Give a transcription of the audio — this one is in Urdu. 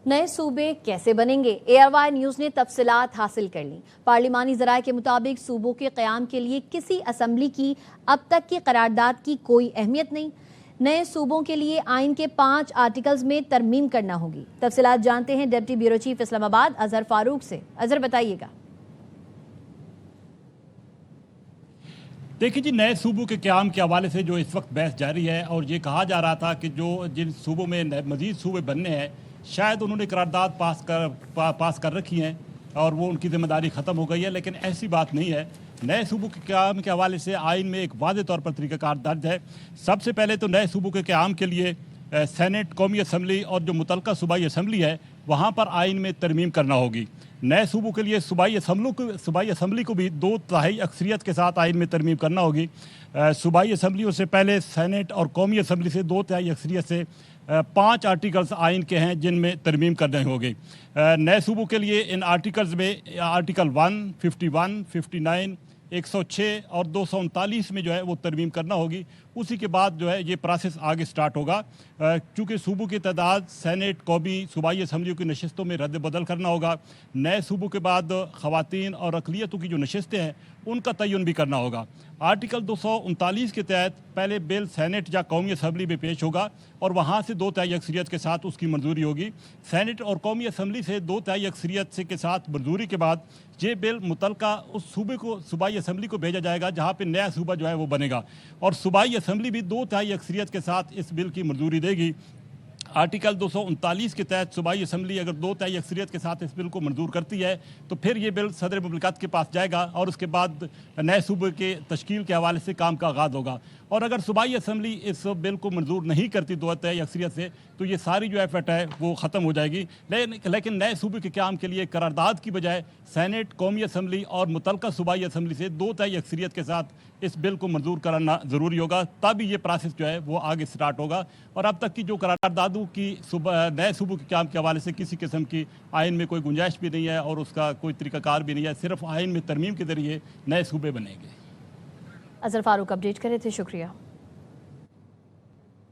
نئے صوبے کیسے بنیں گے؟ ARY نیوز نے تفصیلات حاصل کر لیں۔ پارلیمانی ذرائع کے مطابق صوبوں کے قیام کے لیے کسی اسمبلی کی اب تک کی قرارداد کی کوئی اہمیت نہیں۔ نئے صوبوں کے لیے آئین کے 5 آرٹیکلز میں ترمیم کرنا ہوگی۔ تفصیلات جانتے ہیں ڈپٹی بیورو چیف اسلام آباد اظہر فاروق سے۔ اظہر بتائیے گا۔ دیکھیں جی، نئے صوبوں کے قیام کے حوالے سے جو اس وقت بحث جاری ہے اور یہ کہا جا رہا تھا کہ جو جن صوبوں میں مزید صوبے بننے ہیں شاید انہوں نے قرارداد پاس کر رکھی ہیں اور وہ ان کی ذمہ داری ختم ہو گئی ہے، لیکن ایسی بات نہیں ہے۔ نئے صوبوں کے قیام کے حوالے سے آئین میں ایک واضح طور پر طریقہ کار درج ہے۔ سب سے پہلے تو نئے صوبوں کے قیام کے لیے سینٹ، قومی اسمبلی اور جو متعلقہ صوبائی اسمبلی ہے وہاں پر آئین میں ترمیم کرنا ہوگی۔ نئے صوبوں کے لیے صوبائی اسمبلی کو بھی 2/3 اکثریت کے ساتھ آئین میں ترمیم کرنا ہوگی۔ صوبائی اسمبلیوں سے پہلے سینٹ اور قومی اسمبلی سے 2/3 اکثریت سے 5 آرٹیکلز آئین کے ہیں جن میں ترمیم کرنے ہوگی۔ نئے صوبوں کے لیے ان آرٹیکلز میں آرٹیکل 1، 51، 59، 106 اور 239 میں جو ہے وہ ترمیم کرنا ہوگی۔ اسی کے بعد جو ہے یہ پروسیس آگے سٹارٹ ہوگا، چونکہ صوبوں کی تعداد سینٹ، قومی، صوبائی اسمبلیوں کی نشستوں میں رد بدل کرنا ہوگا۔ نئے صوبوں کے بعد خواتین اور اقلیتوں کی جو نشستیں ہیں ان کا تعین بھی کرنا ہوگا۔ آرٹیکل 239 کے تحت پہلے بل سینٹ یا قومی اسمبلی میں پیش ہوگا اور وہاں سے 2/3 اکثریت کے ساتھ اس کی منظوری ہوگی۔ سینٹ اور قومی اسمبلی سے 2/3 اکثریت کے ساتھ منظوری کے بعد یہ بل متعلقہ اس صوبے کو، صوبائی اسمبلی کو بھیجا جائے گا جہاں پہ نیا صوبہ جو ہے وہ بنے گا، اور صوبائی اسمبلی بھی 2/3 اکثریت کے ساتھ اس بل کی منظوری دے گی۔ آرٹیکل 239 کے تحت صوبائی اسمبلی اگر 2/3 اکثریت کے ساتھ اس بل کو منظور کرتی ہے تو پھر یہ بل صدر مملکت کے پاس جائے گا اور اس کے بعد نئے صوبے کے تشکیل کے حوالے سے کام کا آغاز ہوگا۔ اور اگر صوبائی اسمبلی اس بل کو منظور نہیں کرتی 2/3 اکثریت سے تو یہ ساری جو ایفٹ ہے وہ ختم ہو جائے گی۔ لیکن نئے صوبے کے قیام کے لیے قرارداد کی بجائے سینٹ، قومی اسمبلی اور متعلقہ صوبائی اسمبلی سے 2/3 اکثریت کے ساتھ اس بل کو منظور کرانا ضروری ہوگا، تبھی یہ پروسیس جو ہے وہ آگے سٹارٹ ہوگا۔ اور اب تک کی جو قراردادوں کی نئے صوبوں کے قیام کے حوالے سے کسی قسم کی آئین میں کوئی گنجائش بھی نہیں ہے اور اس کا کوئی طریقہ کار بھی نہیں ہے، صرف آئین میں ترمیم کے ذریعے نئے صوبے بنیں گے۔ اظہر فاروق اپڈیٹ کر رہے تھے، شکریہ۔